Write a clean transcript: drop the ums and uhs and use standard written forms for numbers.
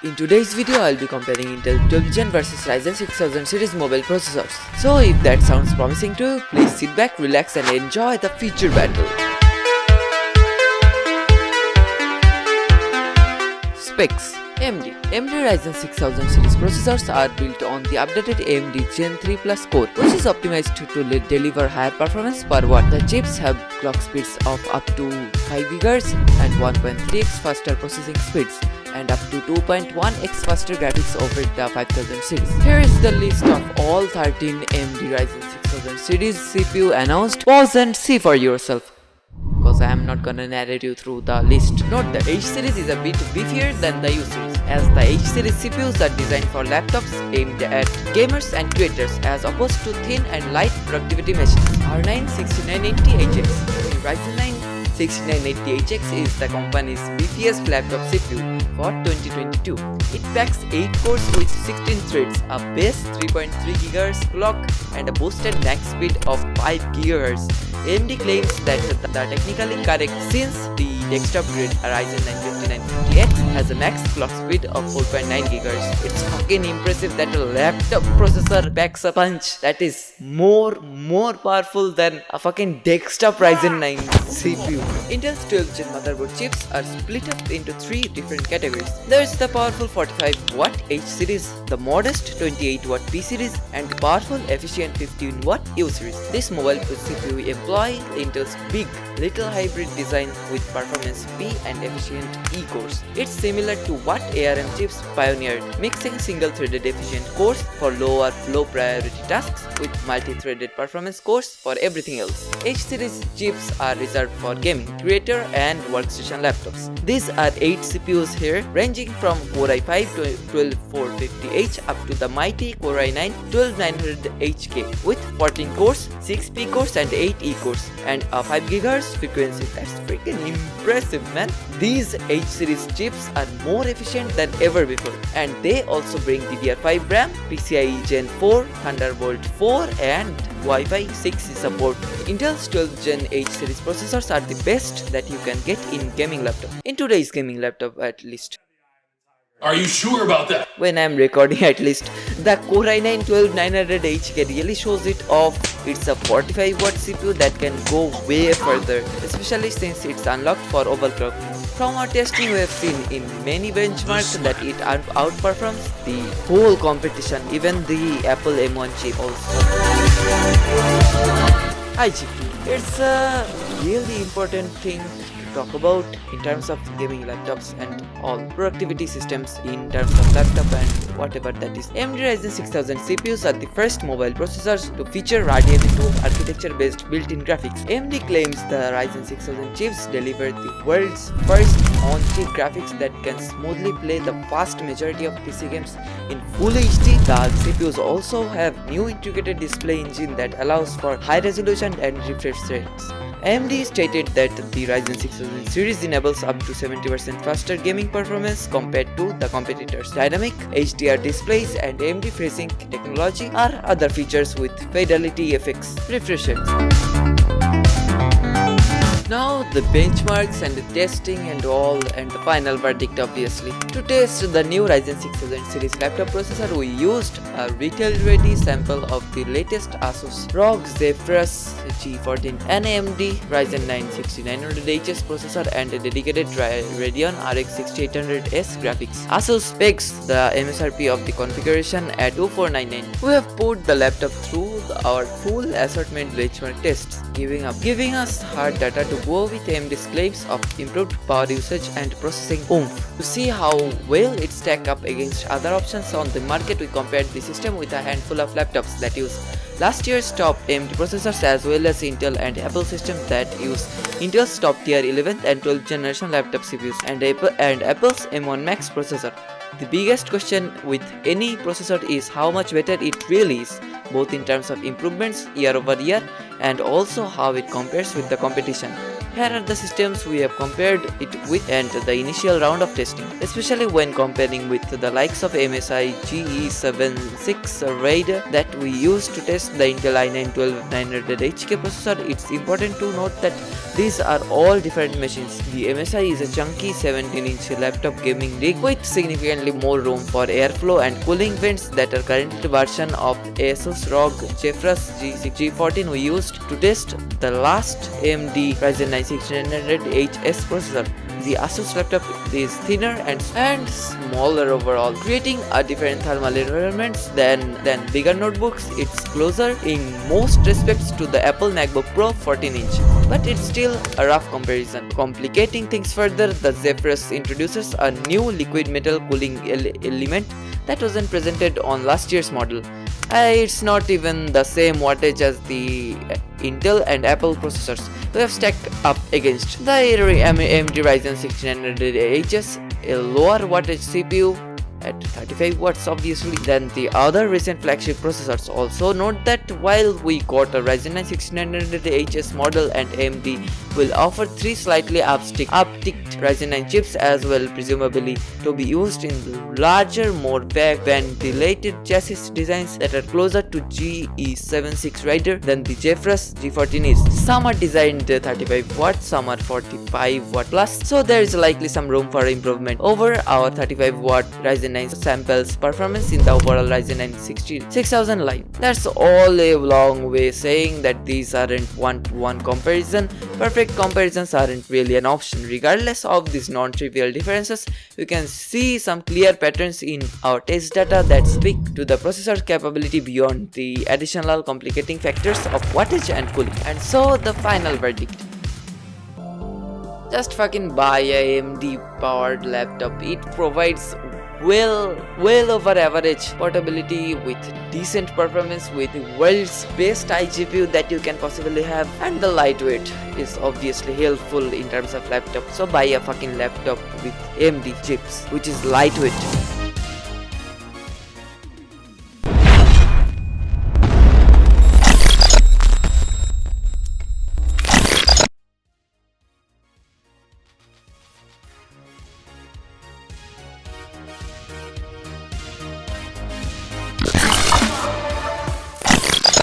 In today's video, I'll be comparing Intel 12th Gen versus Ryzen 6000 series mobile processors. So if that sounds promising to you, please sit back, relax and enjoy the feature battle. Specs. AMD Ryzen 6000 series processors are built on the updated AMD Zen 3 Plus core, which is optimized to deliver higher performance per watt. The chips have clock speeds of up to 5 GHz and 1.3x faster processing speeds, and up to 2.1x faster graphics over the 5000 series. Here is the list of all 13 AMD Ryzen 6000 series CPU announced. Pause and see for yourself, because I am not gonna narrate you through the list. Note that H series is a bit beefier than the U series, as the H series CPUs are designed for laptops aimed at gamers and creators, as opposed to thin and light productivity machines. R9 6980HX. Ryzen 9 6980HX is the company's beefiest laptop CPU for 2022. It packs 8 cores with 16 threads, a base 3.3 GHz clock, and a boosted max speed of 5 GHz. AMD claims that the technically correct, since the desktop grade Ryzen 9 5950X has a max clock speed of 4.9 GHz. It's fucking impressive that a laptop processor packs a punch that is more powerful than a fucking desktop Ryzen 9 CPU. Intel's 12th Gen motherboard chips are split up into 3 different categories. There's the powerful 45W H series, the modest 28W P series, and the powerful efficient 15W U series. This mobile CPU employs Intel's big little hybrid design with performance P and efficient E cores. It's similar to what ARM chips pioneered, mixing single-threaded efficient cores for low priority tasks with multi-threaded performance cores for everything else. H series chips are reserved for gaming, creator and workstation laptops. These are 8 CPUs here, ranging from Core i5 to 12450H up to the mighty Core i9 12900HK with 14 cores, 6 P cores and 8 E cores, and a 5 GHz frequency. That's freaking impressive, man. These H series chips are more efficient than ever before, and they also bring DDR5 RAM, PCIe Gen 4, Thunderbolt 4 and Wi-Fi 6 support. Intel's 12th Gen H series processors are the best that you can get in gaming laptop. In today's gaming laptop at least. Are you sure about that? When I'm recording at least. The Core i9 12900HK really shows it off. It's a 45W CPU that can go way further, especially since it's unlocked for overclocking. From our testing, we have seen in many benchmarks that it outperforms the whole competition, even the Apple M1 chip also. Hi GP. It's a really important thing to talk about in terms of gaming laptops and all productivity systems in terms of laptop and whatever that is. AMD Ryzen 6000 CPUs are the first mobile processors to feature Radeon 2 architecture based built-in graphics. AMD claims the Ryzen 6000 chips deliver the world's first on-chip graphics that can smoothly play the vast majority of PC games in Full HD. The CPUs also have new integrated display engine that allows for high resolution and refresh rates. AMD stated that the Ryzen 6000 series enables up to 70% faster gaming performance compared to the competitors. Dynamic HDR displays and AMD FreeSync technology are other features with fidelity effects. Refresh rates. Now the benchmarks and the testing and all, and the final verdict obviously. To test the new Ryzen 6000 series laptop processor, we used a retail ready sample of the latest Asus ROG Zephyrus G14, an AMD Ryzen 9 6900HS processor and a dedicated Radeon RX 6800S graphics. Asus specs the MSRP of the configuration at 2499. We have put the laptop through our full assortment benchmark tests, giving us hard data to go with AMD's claims of improved power usage and processing oomph. To see how well it stacks up against other options on the market, we compared the system with a handful of laptops that use last year's top AMD processors, as well as Intel and Apple systems that use Intel's top tier 11th and 12th generation laptop CPUs and Apple's M1 Max processor. The biggest question with any processor is how much better it really is, both in terms of improvements year over year and also how it compares with the competition. Here are the systems we have compared it with and the initial round of testing, especially when comparing with the likes of Msi Ge Raider that we used to test the Intel i9-12900HK processor. It's important to note that these are all different machines. The MSI is a chunky 17-inch laptop gaming rig with significantly more room for airflow and cooling vents that are currently version of Asus ROG zephyrus G14 we used to test the last AMD Ryzen 9 6900HS processor. The Asus laptop is thinner and smaller overall, creating a different thermal environments than bigger notebooks. It's closer in most respects to the Apple MacBook Pro 14-inch, but it's still a rough comparison. Complicating things further, the Zephyrus introduces a new liquid metal cooling element that wasn't presented on last year's model. It's not even the same wattage as the Intel and Apple processors we have stacked up against. The AMD Ryzen 6900HS, a lower wattage CPU at 35 watts obviously than the other recent flagship processors. Also note that while we got a Ryzen 9 6900HS model and AMD will offer 3 slightly upticked Ryzen 9 chips as well, presumably to be used in larger, more ventilated chassis designs that are closer to Ge76 Raider than the zephyrus G14 is. Some are designed 35 watts, some are 45 watt plus, so there is likely some room for improvement over our 35 watt Ryzen 9 samples performance in the overall Ryzen 9 6000 line. That's all a long way saying that these aren't one-to-one comparison. Perfect comparisons aren't really an option. Regardless of these non-trivial differences, you can see some clear patterns in our test data that speak to the processor's capability beyond the additional complicating factors of wattage and cooling. And so the final verdict: just fucking buy a AMD powered laptop. It provides well over average portability with decent performance with the world's best iGPU that you can possibly have, and the lightweight is obviously helpful in terms of laptop. So buy a fucking laptop with AMD chips which is lightweight.